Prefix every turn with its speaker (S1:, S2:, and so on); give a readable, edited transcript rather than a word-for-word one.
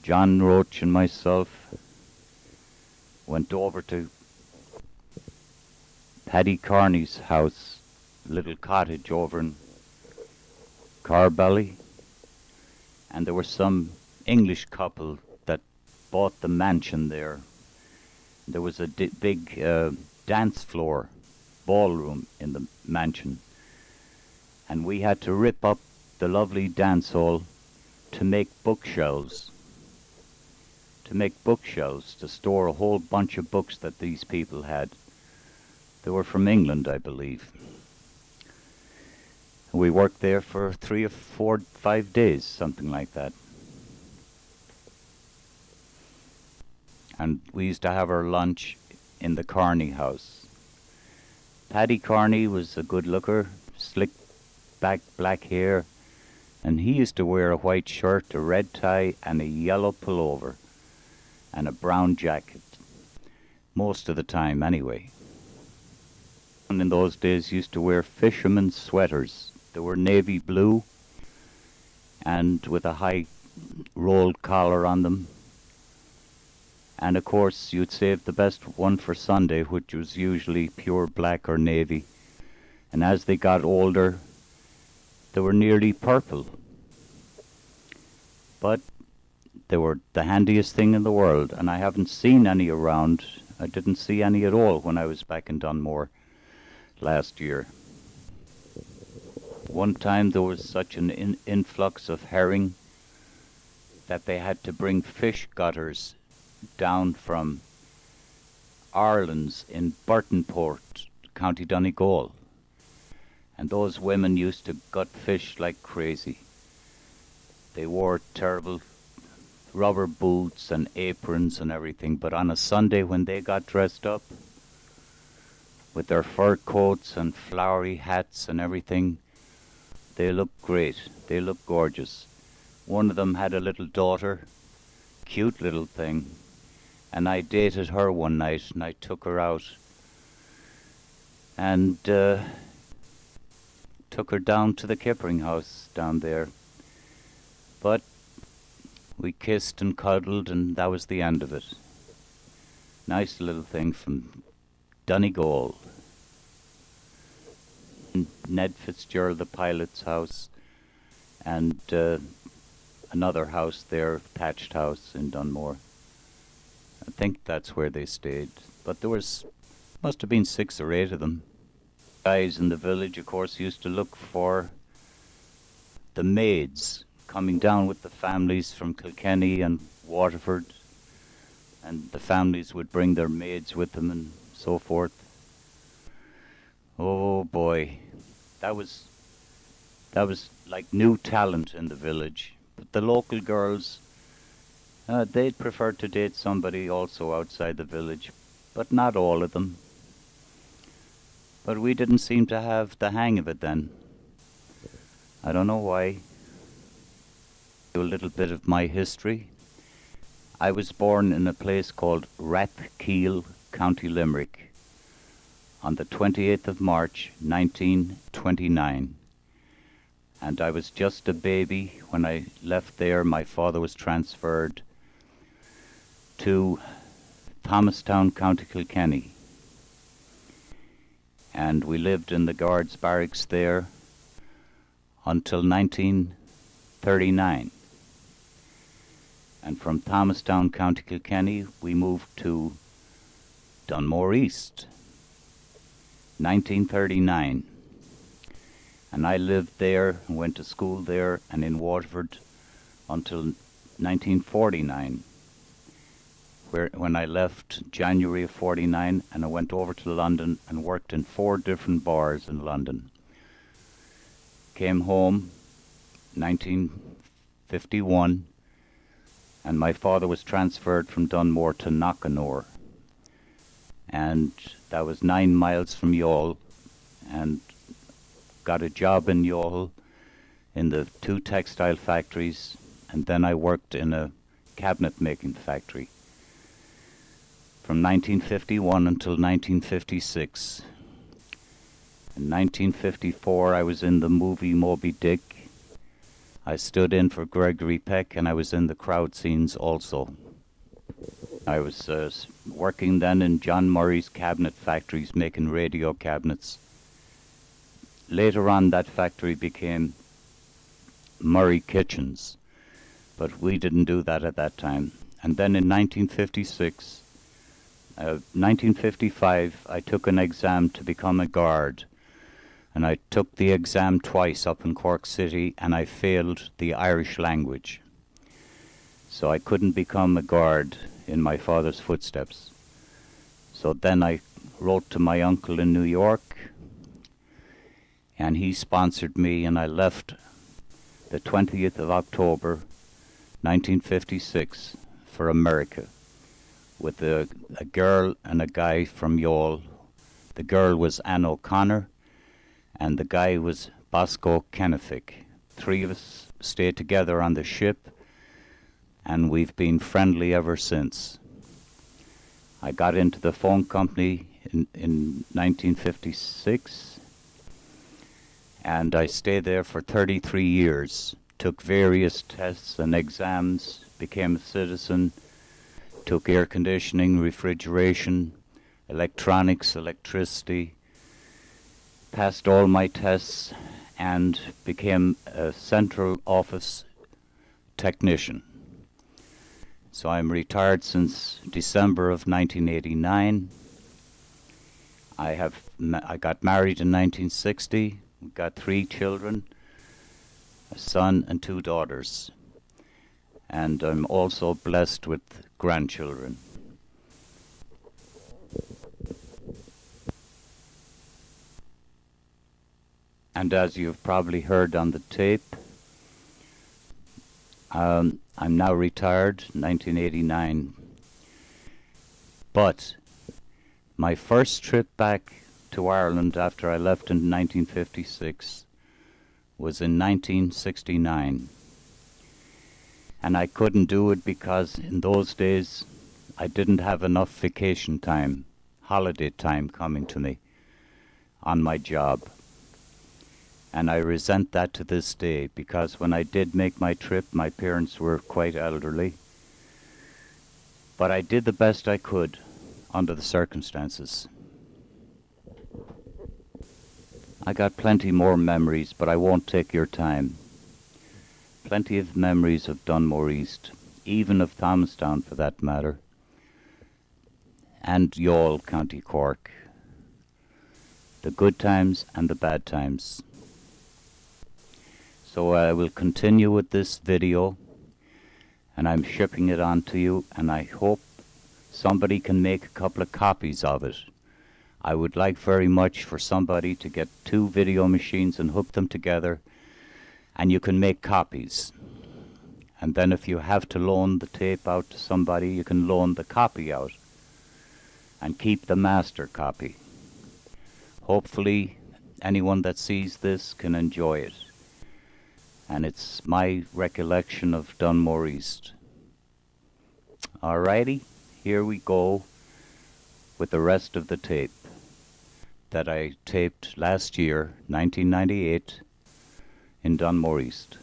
S1: John Roach and myself went over to Paddy Carney's house, little cottage over in Carbally, and there was some English couple that bought the mansion there. There was a big dance floor, ballroom in the mansion, and we had to rip up the lovely dance hall to make bookshelves. To store a whole bunch of books that these people had. They were from England, I believe. We worked there for 3 or 4, 5 days, something like that. And we used to have our lunch in the Carney house. Paddy Carney was a good looker, slick back black hair, and he used to wear a white shirt, a red tie, and a yellow pullover, and a brown jacket, most of the time anyway. And in those days used to wear fishermen's sweaters. They were navy blue and with a high rolled collar on them. And of course you'd save the best one for Sunday, which was usually pure black or navy. And as they got older, they were nearly purple. But they were the handiest thing in the world, and I haven't seen any around. I didn't see any at all when I was back in Dunmore last year. One time there was such an influx of herring that they had to bring fish gutters down from Ireland's in Burtonport, County Donegal. And those women used to gut fish like crazy. They wore terrible rubber boots and aprons and everything, but on a Sunday when they got dressed up with their fur coats and flowery hats and everything, they looked great. They looked gorgeous. One of them had a little daughter, cute little thing, and I dated her one night and I took her out and took her down to the Kippering house down there. But we kissed and cuddled, and that was the end of it. Nice little thing from Donegal. Ned Fitzgerald, the pilot's house, and another house there, thatched house in Dunmore. I think that's where they stayed. But there must have been 6 or 8 of them. Guys in the village, of course, used to look for the maids coming down with the families from Kilkenny and Waterford, and the families would bring their maids with them and so forth. Oh boy, that was like new talent in the village. But the local girls, they'd prefer to date somebody also outside the village, but not all of them. But we didn't seem to have the hang of it then. I don't know why. A little bit of my history. I was born in a place called Rathkeil, County Limerick, on the 28th of March 1929, and I was just a baby when I left there. My father was transferred to Thomastown, County Kilkenny, and we lived in the guards barracks there until 1939. And from Thomastown, County Kilkenny, we moved to Dunmore East, 1939. And I lived there, went to school there and in Waterford until 1949, when I left January of 49, and I went over to London and worked in 4 different bars in London. Came home 1951, and my father was transferred from Dunmore to Knockanore, and that was 9 miles from Youghal, and got a job in Youghal in the 2 textile factories, and then I worked in a cabinet making factory from 1951 until 1956. In 1954 I was in the movie Moby Dick, I stood in for Gregory Peck, and I was in the crowd scenes also. I was working then in John Murray's cabinet factories making radio cabinets. Later on that factory became Murray Kitchens, but we didn't do that at that time. And then in 1955, I took an exam to become a guard. And I took the exam twice up in Cork City, and I failed the Irish language. So I couldn't become a guard in my father's footsteps. So then I wrote to my uncle in New York, and he sponsored me, and I left the 20th of October, 1956, for America with a girl and a guy from Youghal. The girl was Ann O'Connor, and the guy was Bosco Kennefic. Three of us stayed together on the ship, and we've been friendly ever since. I got into the phone company in 1956, and I stayed there for 33 years. Took various tests and exams, became a citizen, took air conditioning, refrigeration, electronics, electricity, passed all my tests, and became a central office technician. So I'm retired since December of 1989. I got married in 1960, got 3 children, a son and 2 daughters, and I'm also blessed with grandchildren. And as you've probably heard on the tape, I'm now retired, 1989. But my first trip back to Ireland after I left in 1956 was in 1969. And I couldn't do it because in those days I didn't have enough vacation time, holiday time coming to me on my job. And I resent that to this day, because when I did make my trip, my parents were quite elderly. But I did the best I could under the circumstances. I got plenty more memories, but I won't take your time. Plenty of memories of Dunmore East, even of Thomastown for that matter, and Youghal, County Cork. The good times and the bad times. So I will continue with this video, and I'm shipping it on to you, and I hope somebody can make a couple of copies of it. I would like very much for somebody to get 2 video machines and hook them together, and you can make copies. And then if you have to loan the tape out to somebody, you can loan the copy out and keep the master copy. Hopefully anyone that sees this can enjoy it. And it's my recollection of Dunmore East. Alrighty, here we go with the rest of the tape that I taped last year, 1998, in Dunmore East.